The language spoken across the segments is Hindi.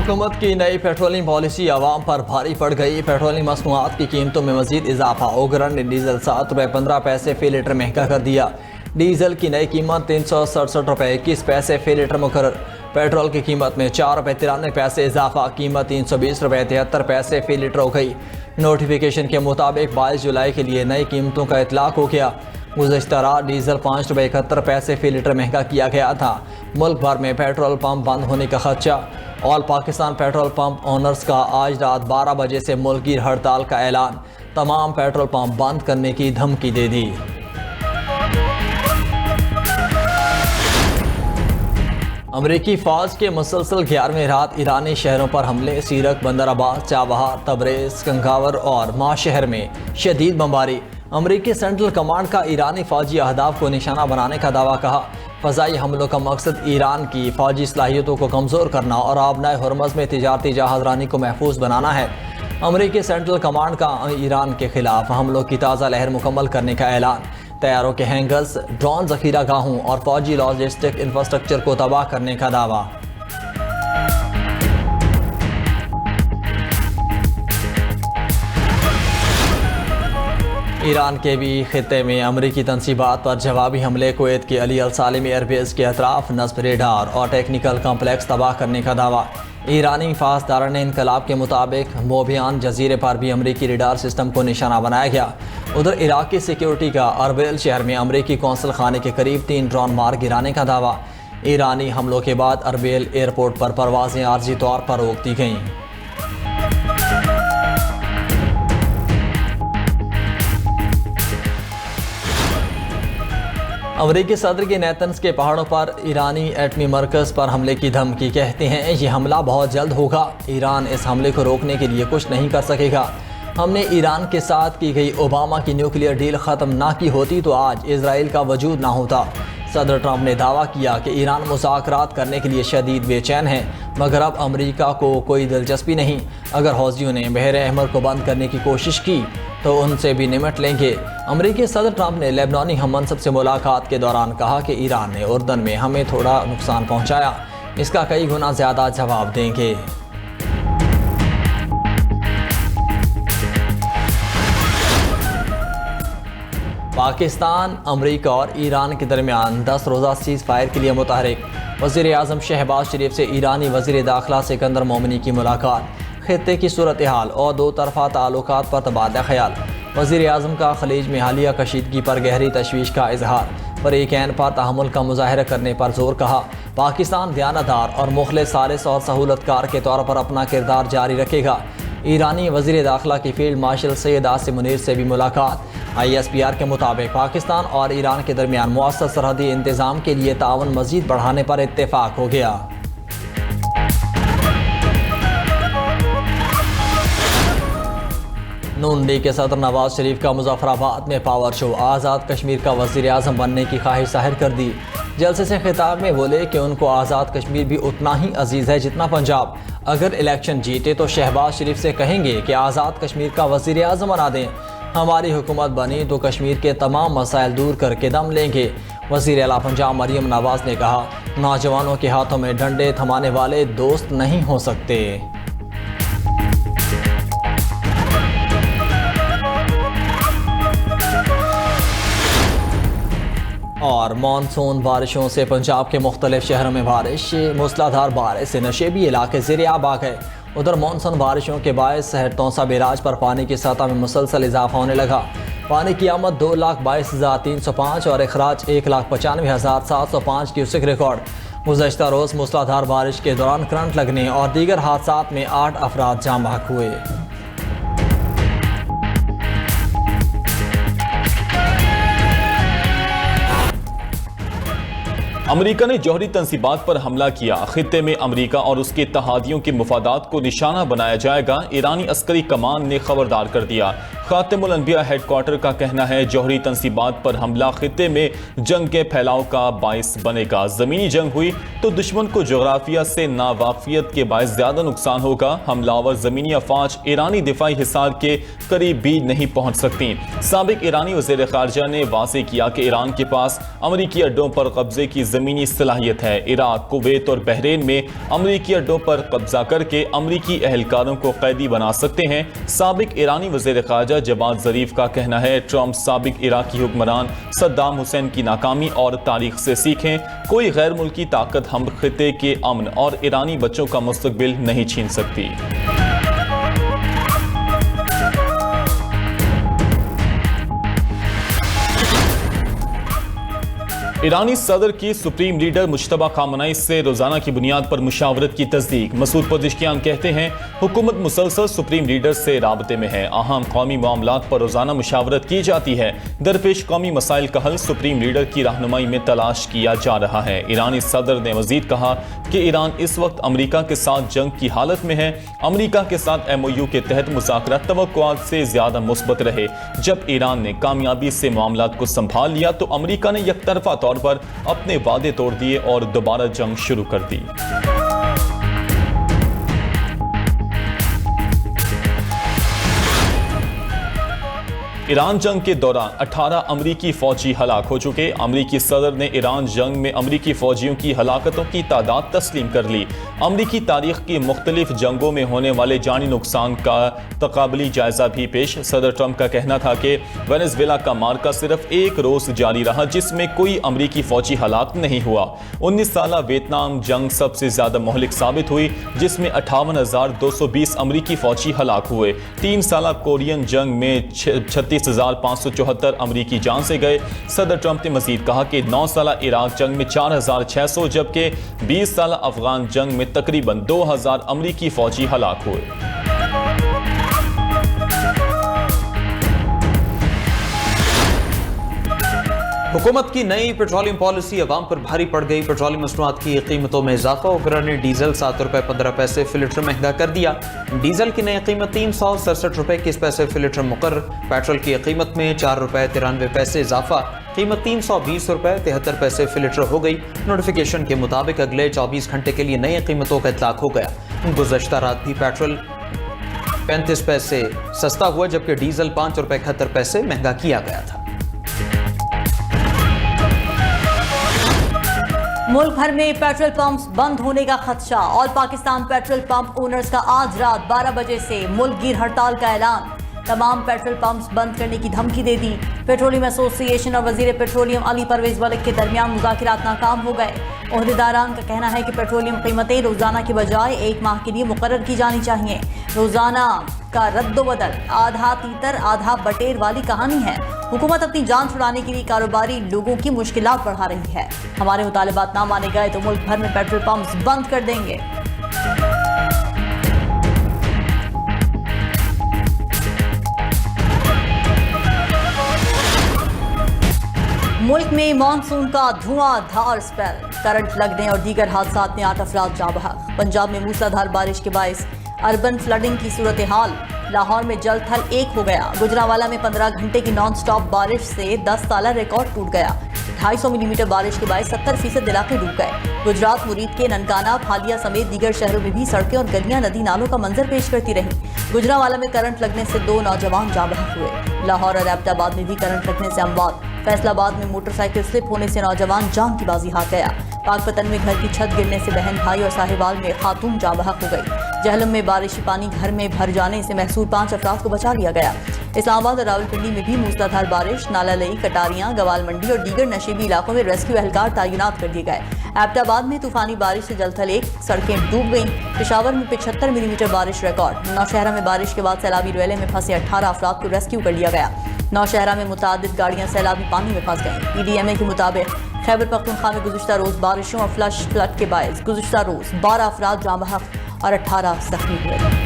हुकूमत की नई पेट्रोलिंग पॉलिसी आवाम पर भारी पड़ गई। पेट्रोलिंग मसनूआत की कीमतों में मजीद इजाफा। ओगरन ने डीजल ₹7.15 फी लीटर महंगा कर दिया। डीजल की नई कीमत ₹367.21 फी लीटर मुकर्रर। पेट्रोल की कीमत में ₹4.93 इजाफा। कीमत ₹320.73 फी लीटर हो गई। नोटिफिकेशन के मुताबिक 22 जुलाई के लिए नई कीमतों का इतलाक हो गया। गुज़श्ता रात डीजल ₹5.71 फी लीटर महंगा किया गया था। मुल्क भर में पेट्रोल पंप बंद होने का खदशा। All Pakistan petrol pump owners का आज रात 12 बजे से मुल्की हड़ताल का ऐलान। तमाम पेट्रोल पंप बंद करने की धमकी दे दी। अमरीकी फ़ौज के मुसलसल 11वीं रात ईरानी शहरों पर हमले। सीरक, बंदराबाद, चाबहार, तबरेज़, कंगावर और माह शहर में शदीद बमबारी। अमरीकी सेंट्रल कमांड का ईरानी फ़ौजी अहदाफ को निशाना बनाने का दावा। कहा फ़ज़ाई हमलों का मकसद ईरान की फ़ौजी सलाहियतों को कमज़ोर करना और आबनाए हुर्मज़ में तिजारती जहाज़रानी को महफूज बनाना है। अमरीकी सेंट्रल कमांड का ईरान के खिलाफ हमलों की ताज़ा लहर मुकम्मल करने का ऐलान। तैयारों के हैंगर्स, ड्रोन ज़ख़ीरा गाहों और फ़ौजी लॉजिस्टिक इंफ्रास्ट्रक्चर को तबाह करने का दावा। ईरान के भी खित्ते में अमरीकी तनसीबात पर जवाबी हमले। कुवैत के अली अल सालिम एयरबेस के अतराफ नस्ब रेडार और टेक्निकल कम्प्लेक्स तबाह करने का दावा। ईरानी फासदारान इनकलाब के मुताबिक मोबियान जजीरे पर भी अमरीकी रेडार सिस्टम को निशाना बनाया गया। उधर इराक की सिक्योरिटी का अरबिल शहर में अमरीकी कौंसल खाने के करीब 3 ड्रोन मार गिराने का दावा। ईरानी हमलों के बाद अरबिल एयरपोर्ट पर परवाजें आर्जी तौर पर रोक दी गईं। अमरीकी सदर के नेतन्स के पहाड़ों पर ईरानी एटमी मरकज़ पर हमले की धमकी। कहते हैं ये हमला बहुत जल्द होगा। ईरान इस हमले को रोकने के लिए कुछ नहीं कर सकेगा। हमने ईरान के साथ की गई ओबामा की न्यूक्लियर डील ख़त्म ना की होती तो आज इजराइल का वजूद ना होता। सदर ट्रंप ने दावा किया कि ईरान मुज़ाकरात करने के लिए शदीद बेचैन है, मगर अब अमरीका को कोई दिलचस्पी नहीं। अगर हौसियों ने बहर अहमर को बंद करने की कोशिश की तो उनसे भी निमट लेंगे। अमरीकी सदर ट्रंप ने लेबनानी हममनसब से मुलाकात के दौरान कहा कि ईरान ने उर्दन में हमें थोड़ा नुकसान पहुंचाया, इसका कई गुना ज़्यादा जवाब देंगे। पाकिस्तान, अमरीका और ईरान के दरमियान 10 रोज़ा सीज़ फायर के लिए मुतहरिक। वज़ीर आज़म शहबाज शरीफ से ईरानी वज़ीर दाखिला सिकंदर मोमिनी की मुलाकात। खित्ते की सूरत हाल और दो तरफ़ा ताल्लुकात पर तबादला ख्याल। वज़ीर आज़म का खलीज में हालिया कशीदगी पर गहरी तशवीश का इजहार। फ़रीक़ैन पर तहम्मुल का मुज़ाहरा करने पर जोर। कहा पाकिस्तान दयानतदार और मुखलिस, सालिस और सहूलतकार के तौर पर अपना किरदार जारी रखेगा। ईरानी वज़ीर दाखिला की फील्ड मार्शल सैयद आसिम मुनीर से भी मुलाकात। ISPR के मुताबिक पाकिस्तान और ईरान के दरमियान मुअस्सस सरहदी इंतज़ाम के लिए ताउन मज़ीद बढ़ाने पर इत्तेफाक हो गया। नून लीग के सदर नवाज शरीफ का मुजफ्फराबाद में पावर शो। आज़ाद कश्मीर का वज़ीर आज़म बनने की ख्वाहिश जाहिर कर दी। जलसे से खिताब में बोले कि उनको आज़ाद कश्मीर भी उतना ही अजीज़ है जितना पंजाब। अगर इलेक्शन जीते तो शहबाज शरीफ से कहेंगे कि आज़ाद कश्मीर का वज़ीर आज़म बना दें। हमारी हुकूमत बनी तो कश्मीर के तमाम मसाइल दूर करके दम लेंगे। वज़ीर आला पंजाब मरियम नवाज ने कहा नौजवानों के हाथों में डंडे थमाने वाले दोस्त नहीं हो सकते। और मानसून बारिशों से पंजाब के मुख्तलिफ शहरों में बारिश। मूसलाधार बारिश से नशेबी इलाके ज़ेर-ए-आब आ गए। उधर मानसून बारिशों के बायस शहर तौसा बैराज पर पानी की सतह में मुसलसल इजाफा होने लगा। पानी की आमद 2,22,305 और अखराज 1,95,705 क्यूसेक रिकॉर्ड। गुज़श्ता रोज़ मूसलाधार बारिश के दौरान करंट लगने और दीगर हादसात में 8 अफराद जाँ बहक हुए। अमेरिका ने जौहरी तंसीबात पर हमला किया। खित्ते में अमेरिका और उसके इत्तेहादियों के मुफादात को निशाना बनाया जाएगा। ईरानी अस्करी कमान ने खबरदार कर दिया। खातिमुल अनबिया हेडक्वार्टर का कहना है जौहरी तंसीबात पर हमला खित्ते में जंग के फैलाव का बायस बनेगा। जमीनी जंग हुई तो दुश्मन को जोग्राफिया से नावाकियत के बायस ज्यादा नुकसान होगा। हमलावर जमीनी अफवाज ईरानी दिफाई हिसार के करीब भी नहीं पहुंच सकती। साबिक ईरानी वज़ीर ख़ारजा ने वाज़ेह किया कि ईरान के पास अमरीकी अड्डों पर कब्जे की ज़मीनी सलाहियत है। इराक, कुवैत और बहरीन में अमरीकी अड्डों पर कब्जा करके अमरीकी एहलकारों को कैदी बना सकते हैं। साबिक ईरानी वज़ीर ख़ारजा जवाद ज़रीफ का कहना है, ट्रंप साबिक इराकी हुक्मरान सद्दाम हुसैन की नाकामी और तारीख से सीखें। कोई गैर मुल्की ताकत हम खित्ते के अमन और ईरानी बच्चों का मुस्तकबिल नहीं छीन सकती। ईरानी सदर की सुप्रीम लीडर मुश्तबा खामनेई से रोजाना की बुनियाद पर मुशावरत की तस्दीक। मसूद पज़ेश्कियान कहते हैं, हुकूमत मुसलसल सुप्रीम लीडर से राबते में है। अहम कौमी मामलात पर रोजाना मुशावरत की जाती है। दरपेश कौमी मसाइल का हल सुप्रीम लीडर की रहनुमाई में तलाश किया जा रहा है। ईरानी सदर ने मजीद कहा कि ईरान इस वक्त अमरीका के साथ जंग की हालत में है। अमरीका के साथ MOU के तहत मुज़ाकरात तवक्कुआत से ज्यादा मुस्बत रहे। जब ईरान ने कामयाबी से मामलात को संभाल लिया तो अमरीका ने यकतरफा तौर पर अपने वादे तोड़ दिए और दोबारा जंग शुरू कर दी। ईरान जंग के दौरान 18 अमरीकी फौजी हलाक हो चुके। अमरीकी सदर ने ईरान जंग में अमरीकी फौजियों की हलाकतों की तादाद तस्लीम कर ली। अमरीकी तारीख की मुख्तलिफ जंगों में होने वाले जानी नुकसान का तकाबली जायजा भी पेश। सदर ट्रंप का कहना था कि वेनेजुएला का मार्का सिर्फ एक रोज जारी रहा जिसमें कोई अमरीकी फौजी हलाक नहीं हुआ। 19 साला वियतनाम जंग सबसे ज्यादा मोहलिक साबित हुई जिसमें 58,220 अमरीकी फौजी हलाक हुए। 3 साला कोरियन जंग में 36,574 अमरीकी जान से गए। सदर ट्रंप ने मजीद कहा कि 9 साला इराक जंग में 4,600 जबकि 20 साला अफगान जंग में तकरीबन 2,000 अमरीकी फौजी हलाक हुए। हुकूमत की नई पेट्रोलियम पॉलिसी अवाम पर भारी पड़ गई। पेट्रोलियम मसनूआत की कीमतों में इजाफा। ओकरा ने डीजल 7 रुपये 15 पैसे फी लीटर महंगा कर दिया। डीजल की नई कीमत 367 रुपये 21 पैसे फी लीटर मुकर्रर। पेट्रोल की कीमत में 4 रुपये 93 पैसे इजाफा। कीमत 320 रुपये 73 पैसे फी लीटर हो गई। नोटिफिकेशन के मुताबिक अगले 24 घंटे के लिए नई कीमतों का इतलाक हो गया। गुज़श्ता रात भी पेट्रोल 35 पैसे सस्ता हुआ जबकि डीजल 5 रुपये 71 पैसे महंगा किया गया था। मुल्क भर में पेट्रोल पंप्स बंद होने का खदशा। All Pakistan petrol pump owners का आज रात 12 बजे से मुल्क गिर हड़ताल का ऐलान। तमाम पेट्रोल पंप्स बंद करने की धमकी दे दी। पेट्रोलियम एसोसिएशन और वजीर पेट्रोलियम अली परवेज मलिक के दरमियान मुज़ाकरात नाकाम हो गए। ओहदेदारान का कहना है कि पेट्रोलियम कीमतें रोजाना के बजाय 1 माह के लिए मुकर्रर की जानी चाहिए। रोजाना का रद्दोबदल आधा तीतर आधा बटेर वाली कहानी है। हुकूमत अपनी जान छुड़ाने के लिए कारोबारी लोगों की मुश्किलात बढ़ा रही है। हमारे मुतालिबात ना माने गए तो मुल्क भर में पेट्रोल पंप्स बंद कर देंगे। मुल्क में मानसून का धुआंधार स्पेल। करंट लगने और दीगर हादसात में 8 अफराद जाँ बहक। पंजाब में मूसलाधार बारिश के बायस अर्बन फ्लडिंग की सूरत हाल। लाहौर में जल थल एक हो गया। गुजरांवाला में 15 घंटे की नॉन स्टॉप बारिश से 10 साला रिकॉर्ड टूट गया। 250 मिलीमीटर बारिश के बाद 70% इलाके डूब गए। गुजरात मुरीद के ननकाना, फालिया समेत दीगर शहरों में भी सड़कें और गलियां नदी नालों का मंजर पेश करती रही। गुजरांवाला में करंट लगने से 2 नौजवान जाँ बहक हुए। लाहौर और एबटाबाद में भी करंट लगने से अमवात। फैसलाबाद में मोटरसाइकिल स्लिप होने से नौजवान जान की बाजी हार गया। पाकपतन में घर की छत गिरने से बहन भाई और साहिवाल में खातून जाँ बहक हो गई। जहलम में बारिशी पानी घर में भर जाने से महसूर 5 अफराद को बचा लिया गया। इस्लामाबाद और रावलपिंडी में भी मूसलाधार बारिश। नाला लई, कटारियां, गवाल मंडी और दीगर नशीबी इलाकों में रेस्क्यू एहलकार तैनात कर दिए गए। एबटाबाद में तूफानी बारिश से जलथल एक, सड़कें डूब गईं। पेशावर में 75 मिलीमीटर बारिश रिकॉर्ड। नौशहरा में बारिश के बाद सैलाबी रेले में फंसे 18 अफराद को रेस्क्यू कर लिया गया। नौशहरा में मुतादिद गाड़ियां सैलाबी पानी में फंस गईं। PDMA के मुताबिक खैबर पख्तूनख्वा में गुज़श्ता रोज बारिशों और फ्लड के बायस गुज़श्ता रोज 12 अफराद जाँ बहक और 18 जख्मी हुए।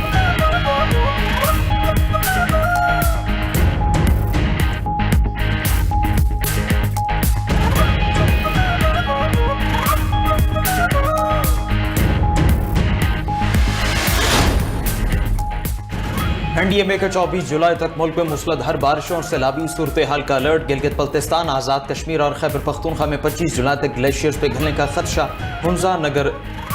NDMA के 24 जुलाई तक मुल्क में मूसलाधार बारिशों और सैलाबी सूरत हाल का अलर्ट। गिलगित बल्तिस्तान, आज़ाद कश्मीर और खैबर पख्तूनख्वा में 25 जुलाई तक ग्लेशियर्स पिघलने का खदशा। हुंजा, नगर,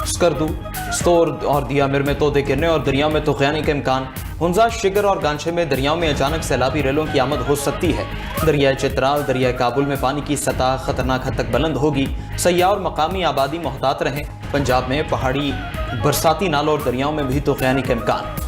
स्कर्दू, स्तोर और दियामिर में तोदे गिरने और दरिया में तूफ़ानी का इम्कान। हुंजा, शिगर और गांचे में दरियाओं में अचानक सैलाबी रेलों की आमद हो सकती है। दरियाए चित्राल, दरियाए काबुल में पानी की सतह खतरनाक हद तक बुलंद होगी। सयाह और मकामी आबादी मोहतात रहें। पंजाब में पहाड़ी बरसाती नालों और दरियाओं में भी तूफ़ानी का इम्कान।